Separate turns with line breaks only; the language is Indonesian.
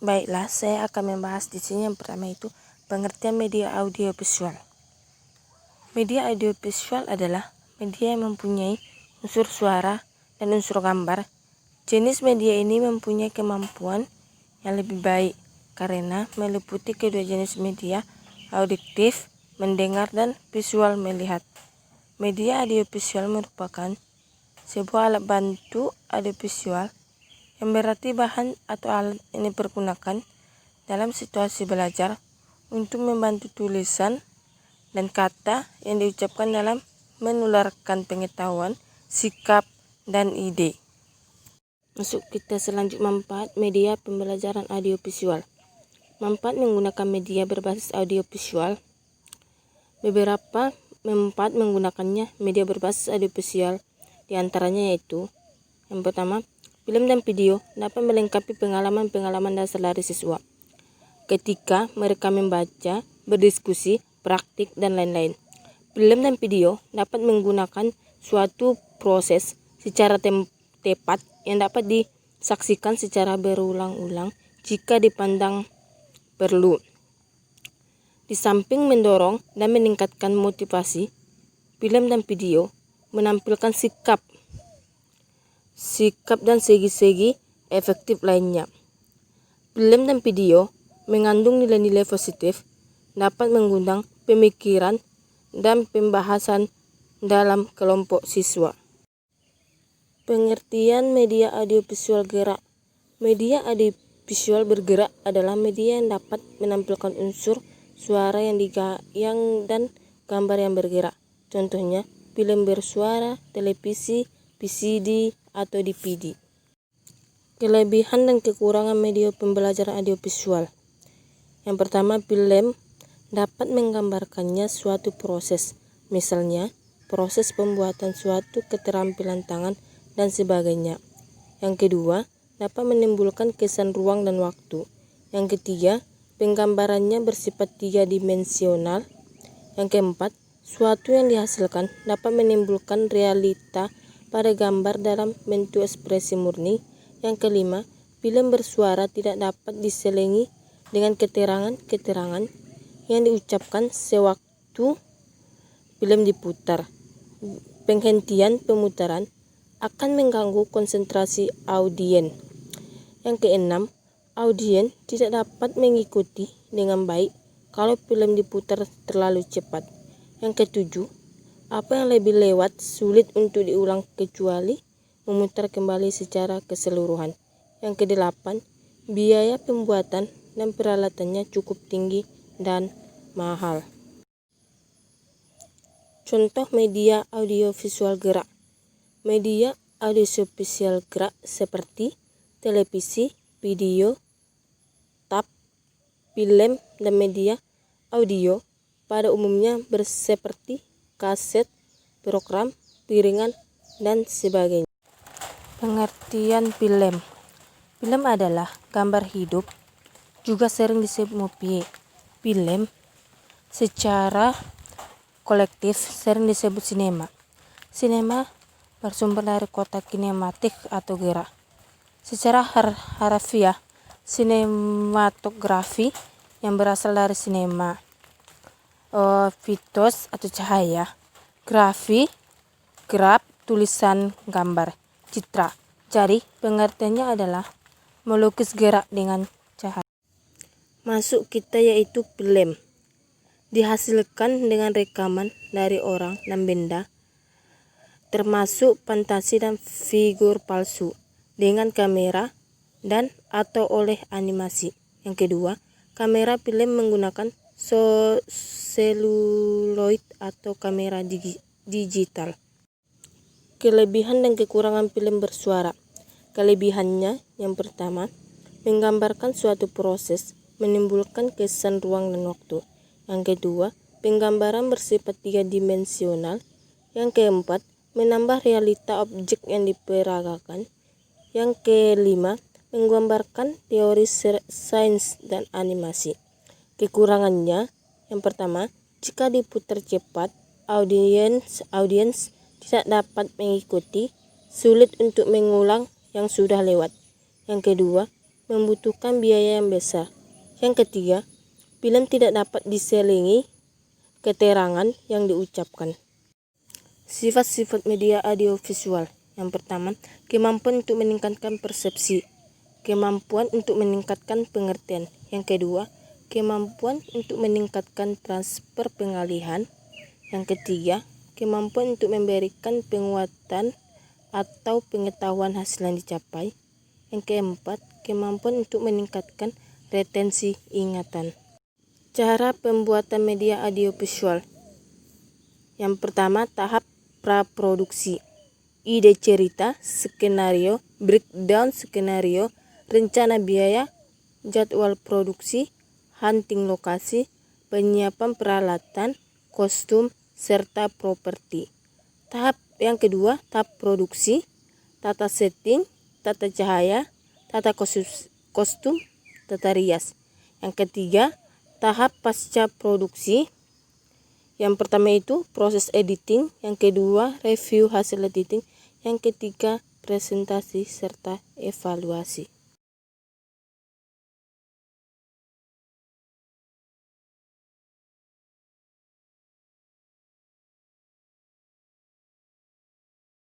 Baiklah, saya akan membahas di sini yang pertama itu pengertian media audiovisual. Media audiovisual adalah media yang mempunyai unsur suara dan unsur gambar. Jenis media ini mempunyai kemampuan yang lebih baik karena meliputi kedua jenis media, auditif, mendengar, dan visual, melihat. Media audiovisual merupakan sebuah alat bantu audiovisual yang berarti bahan atau alat yang dipergunakan dalam situasi belajar untuk membantu tulisan dan kata yang diucapkan dalam menularkan pengetahuan, sikap, dan ide. Masuk kita selanjutnya, manfaat media pembelajaran audiovisual. Manfaat menggunakan media berbasis audiovisual. Beberapa manfaat menggunakannya media berbasis audiovisual, diantaranya yaitu yang pertama, film dan video dapat melengkapi pengalaman-pengalaman dasar dari siswa ketika mereka membaca, berdiskusi, praktik, dan lain-lain. Film dan video dapat menggunakan suatu proses secara tepat yang dapat disaksikan secara berulang-ulang jika dipandang perlu. Di samping mendorong dan meningkatkan motivasi, film dan video menampilkan sikap dan segi-segi efektif lainnya. Film dan video mengandung nilai-nilai positif, dapat mengundang pemikiran dan pembahasan dalam kelompok siswa. Pengertian media audiovisual gerak. Media audiovisual bergerak adalah media yang dapat menampilkan unsur suara dan gambar yang bergerak. Contohnya, film bersuara, televisi, VCD, atau DVD. Kelebihan dan kekurangan media pembelajaran audiovisual. Yang pertama, film dapat menggambarkannya suatu proses, misalnya proses pembuatan suatu keterampilan tangan dan sebagainya. Yang kedua, dapat menimbulkan kesan ruang dan waktu. Yang ketiga, penggambarannya bersifat 3-dimensional. Yang keempat, suatu yang dihasilkan dapat menimbulkan realita pada gambar dalam bentuk ekspresi murni. Yang kelima, film bersuara tidak dapat diselingi dengan keterangan-keterangan yang diucapkan sewaktu film diputar. Penghentian pemutaran akan mengganggu konsentrasi audiens. Yang keenam, audiens tidak dapat mengikuti dengan baik kalau film diputar terlalu cepat. Yang ketujuh, apa yang lebih lewat sulit untuk diulang kecuali memutar kembali secara keseluruhan. Yang kedelapan, biaya pembuatan dan peralatannya cukup tinggi dan mahal. Contoh media audiovisual gerak. Media audiovisual gerak seperti televisi, video, tab, film, dan media audio pada umumnya seperti kaset, program, piringan, dan sebagainya. Pengertian film. Film adalah gambar hidup, juga sering disebut movie. Film secara kolektif sering disebut sinema. Sinema bersumber dari kata kinematik atau gerak. Secara harfiah, sinematografi yang berasal dari sinema, fitos atau cahaya, graf, tulisan, gambar, citra. Jadi pengertiannya adalah melukis gerak dengan cahaya. Masuk kita yaitu film. Dihasilkan dengan rekaman dari orang dan benda, termasuk fantasi dan figur palsu, dengan kamera dan atau oleh animasi. Yang kedua, kamera film menggunakan seluloid atau kamera digital. Kelebihan dan kekurangan film bersuara. Kelebihannya yang pertama, menggambarkan suatu proses, menimbulkan kesan ruang dan waktu. Yang kedua, penggambaran bersifat 3-dimensional. Yang keempat, menambah realita objek yang diperagakan. Yang kelima, menggambarkan teori sains dan animasi. Kekurangannya yang pertama, jika diputar cepat, audiens tidak dapat mengikuti, sulit untuk mengulang yang sudah lewat. Yang kedua, membutuhkan biaya yang besar. Yang ketiga, film tidak dapat diselingi keterangan yang diucapkan. Sifat-sifat media audiovisual. Yang pertama, kemampuan untuk meningkatkan persepsi, kemampuan untuk meningkatkan pengertian. Yang kedua, kemampuan untuk meningkatkan transfer pengalihan. Yang ketiga, kemampuan untuk memberikan penguatan atau pengetahuan hasil yang dicapai. Yang keempat, kemampuan untuk meningkatkan retensi ingatan. Cara pembuatan media audiovisual. Yang pertama, tahap praproduksi. Ide cerita, skenario, breakdown skenario, rencana biaya, jadwal produksi, hunting lokasi, penyiapan peralatan, kostum, serta properti. Tahap yang kedua, tahap produksi, tata setting, tata cahaya, tata kostum, tata rias. Yang ketiga, tahap pasca produksi. Yang pertama itu proses editing, yang kedua review hasil editing, yang ketiga presentasi serta evaluasi.